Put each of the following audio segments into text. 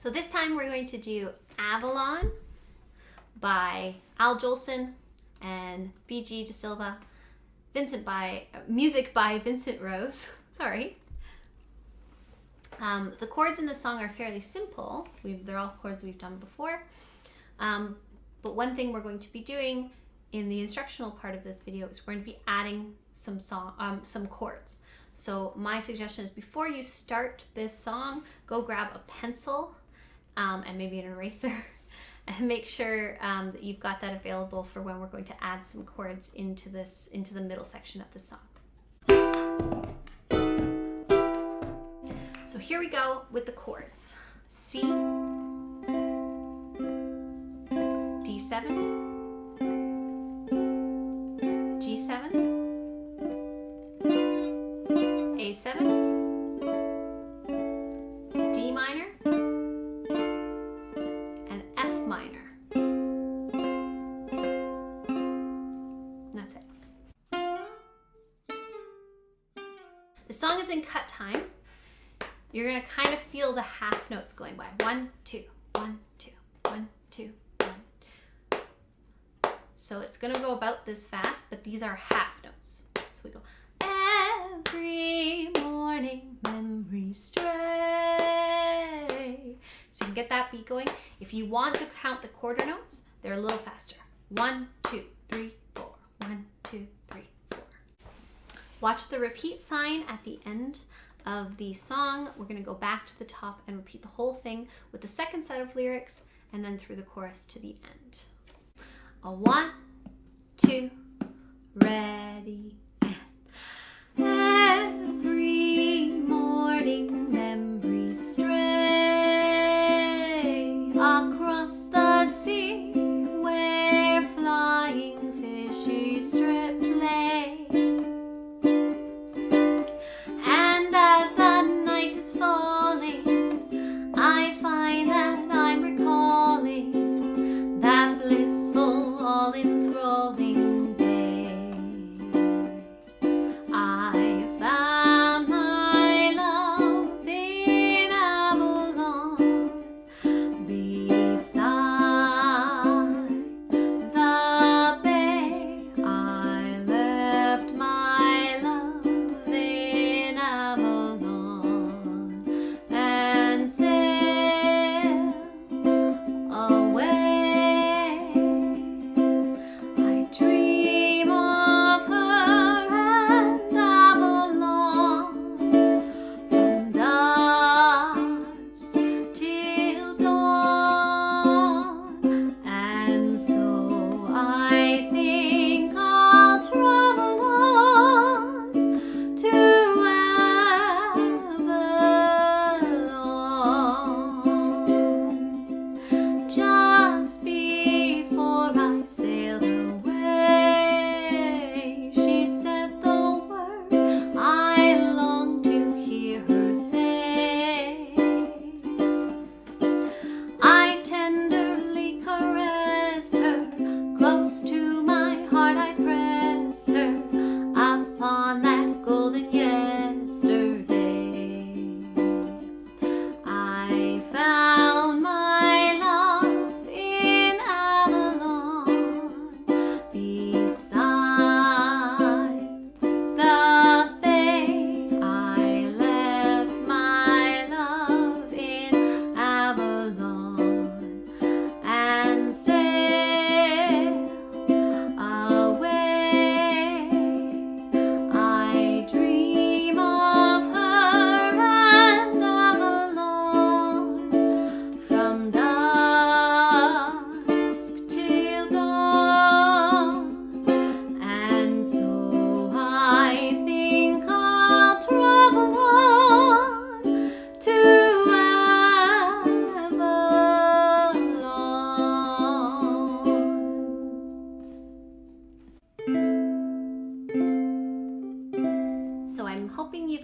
So this time we're going to do Avalon by Jolson and DeSylva, music by Vincent Rose. Sorry. The chords in the song are fairly simple. They're all chords we've done before. But one thing we're going to be doing in the instructional part of this video is we're going to be adding some chords. So my suggestion is before you start this song, go grab a pencil and maybe an eraser and make sure that you've got that available for when we're going to add some chords into the middle section of the song. So here we go with the chords. C, D7, G7, A7, D minor, and F minor. And that's it. The song is in cut time. You're gonna kind of feel the half notes going by. 1, 2, 1, 2, 1, 2, 1. So it's gonna go about this fast, but these are half notes. So we go, every morning memories stray. So you can get that beat going. If you want to count the quarter notes, they're a little faster. 1, 2, 3, 4. 1, 2, 3, 4. Watch the repeat sign at the end of the song. We're going to go back to the top and repeat the whole thing with the second set of lyrics and then through the chorus to the end. 1, 2, ready, and every morning memories stray across the sea where flying fishes strip play.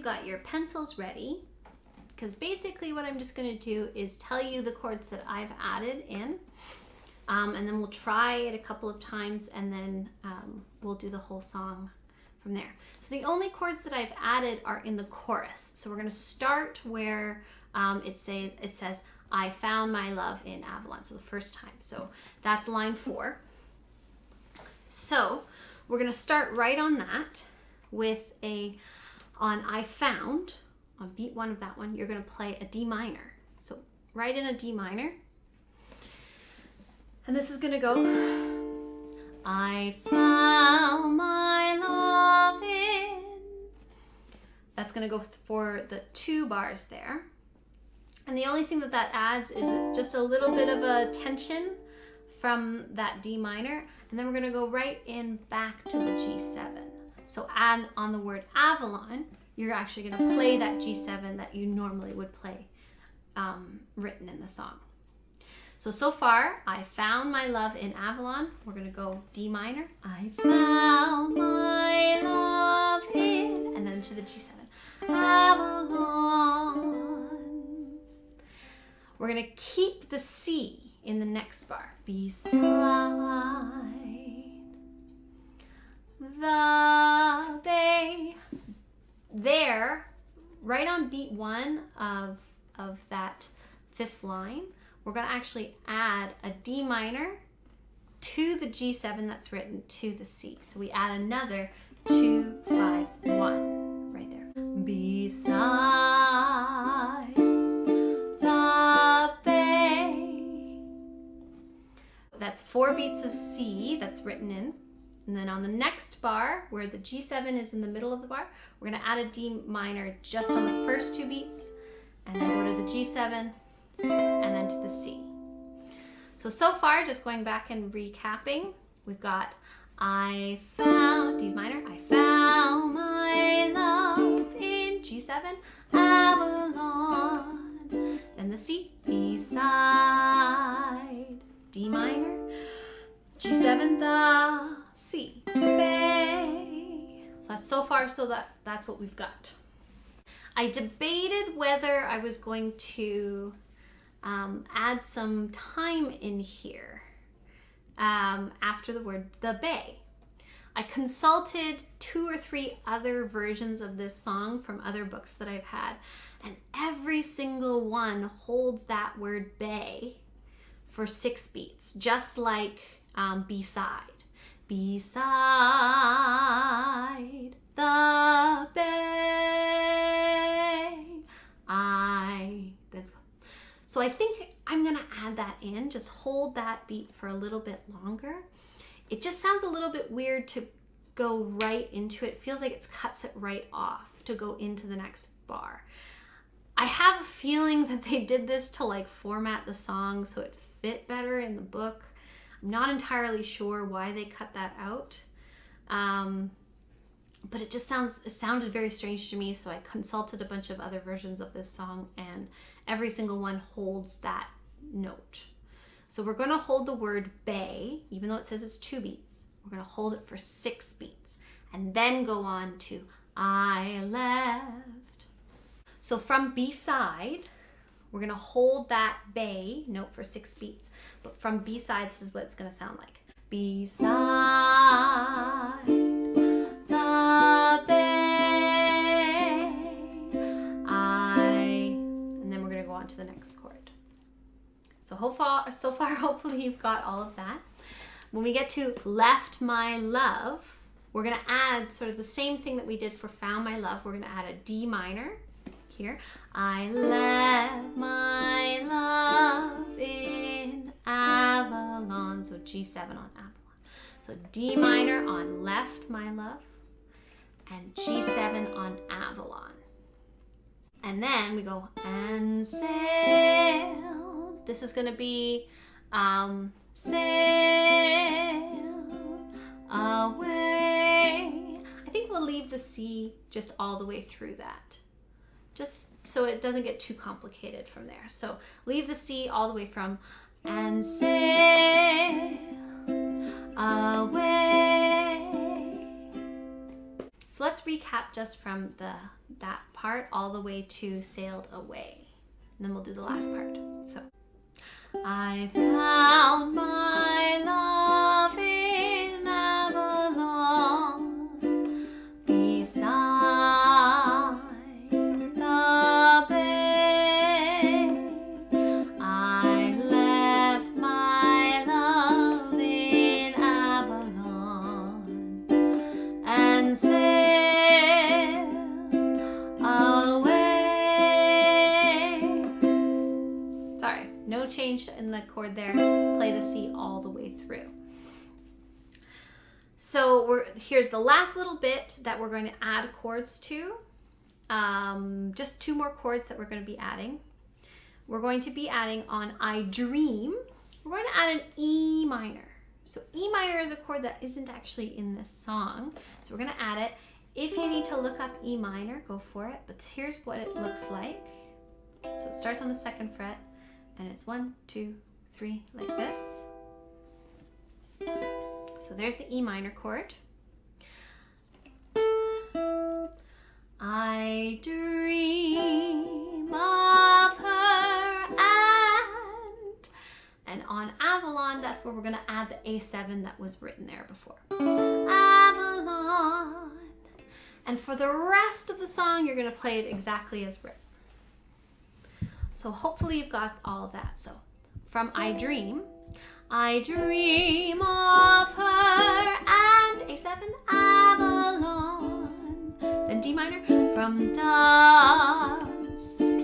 Got your pencils ready, because basically what I'm just going to do is tell you the chords that I've added in, and then we'll try it a couple of times, and then we'll do the whole song from there. So the only chords that I've added are in the chorus. So we're going to start where it says, I found my love in Avalon. So the first time. So that's line 4. So we're going to start right on that with on I found, on beat 1 of that one, you're going to play a D minor. So right in a D minor. And this is going to go, I found my love in. That's going to go for the 2 bars there. And the only thing that adds is just a little bit of a tension from that D minor. And then we're going to go right in back to the G7. So add on the word Avalon, you're actually going to play that G7 that you normally would play written in the song. So far, I found my love in Avalon. We're going to go D minor. I found my love in, and then to the G7. Avalon. We're going to keep the C in the next bar. Beside the bay. There, right on beat 1 of that 5th line, we're going to actually add a D minor to the G7 that's written to the C. So we add another 2, 5, 1 right there. Beside the bay. That's 4 beats of C that's written in. And then on the next bar, where the G7 is in the middle of the bar, we're going to add a D minor just on the first 2 beats, and then go to the G7, and then to the C. So far, just going back and recapping, we've got I found, D minor, I found my love in G7, Avalon. Then the C, beside, D minor, G7, the C, bay. So far, that's what we've got. I debated whether I was going to add some time in here after the word the bay. I consulted 2 or 3 other versions of this song from other books that I've had, and every single one holds that word bay for 6 beats, just like beside. Beside the bay, that's good. So I think I'm gonna add that in, just hold that beat for a little bit longer. It just sounds a little bit weird to go right into it. It feels like it cuts it right off to go into the next bar. I have a feeling that they did this to like format the song so it fit better in the book. I'm not entirely sure why they cut that out. But it sounded very strange to me, so I consulted a bunch of other versions of this song, and every single one holds that note. So we're going to hold the word bay, even though it says it's 2 beats. We're going to hold it for 6 beats, and then go on to I left. So from beside, we're going to hold that bay note for 6 beats. But from B-side, this is what it's going to sound like. Beside the bay, and then we're going to go on to the next chord. So far, hopefully you've got all of that. When we get to left my love, we're going to add sort of the same thing that we did for found my love. We're going to add a D minor. Here, I left my love in Avalon. So G7 on Avalon. So D minor on left my love, and G7 on Avalon. And then we go and sail. This is going to be sail away. I think we'll leave the C just all the way through that, just so it doesn't get too complicated from there. So leave the C all the way from and sail away. So let's recap just from that part all the way to sailed away. And then we'll do the last part. So I found my love in Avalon beside the bay. and sail away. Sorry, no change in the chord there. Play the C all the way through. So here's the last little bit that we're going to add chords to. Just 2 more chords that we're going to be adding. We're going to be adding on I Dream, we're going to add an E minor. So E minor is a chord that isn't actually in this song. So we're going to add it. If you need to look up E minor, go for it. But here's what it looks like. So it starts on the 2nd fret and it's 1, 2, 3 like this. So there's the E minor chord. I dream of her and on Avalon, that's where we're going to add the A7 that was written there before. Avalon. And for the rest of the song, you're going to play it exactly as written. So hopefully you've got all of that. So from I Dream of her and A7 Avalon. Then D minor, from dusk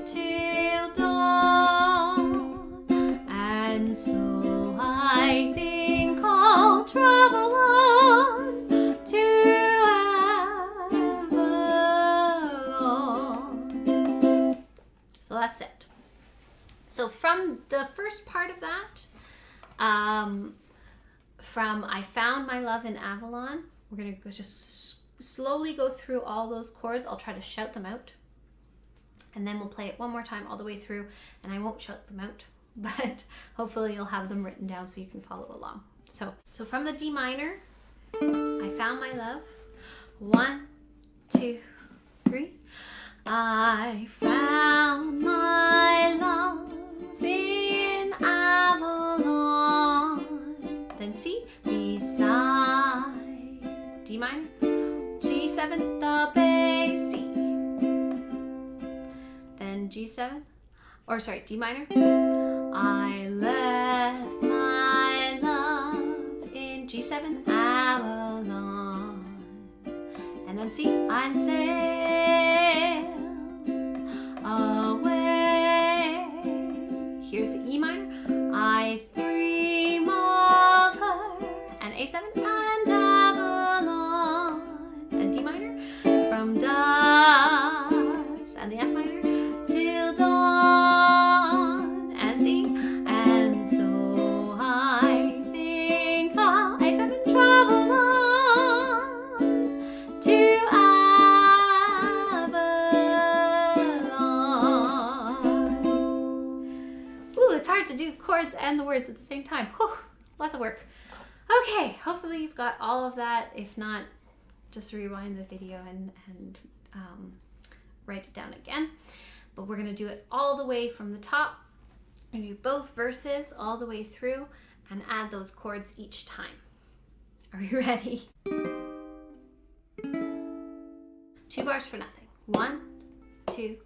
till dawn. And so I think I'll travel on to Avalon. So that's it. So from the first part of that, from I Found My Love in Avalon, we're going to just slowly go through all those chords. I'll try to shout them out. And then we'll play it one more time all the way through, and I won't shout them out, but hopefully you'll have them written down so you can follow along. So from the D minor, I Found My Love. 1, 2, 3. I found my love in Avalon. Then C, beside D minor, G7, the bass C. Then G7, or sorry, D minor. I left my love in G7, Avalon. And then C, I sail away. Here's the E minor. I dream of her. And A7 and Avalon. And D minor. From dusk. And the F minor. Till dawn. And C. And so I think I'll A7 travel on to Avalon. Ooh, it's hard to do chords and the words at the same time. Whew, lots of work. Okay, hopefully you've got all of that. If not, just rewind the video and write it down again. But we're going to do it all the way from the top. We're going to do both verses all the way through and add those chords each time. Are you ready? 2 bars for nothing. 1, 2,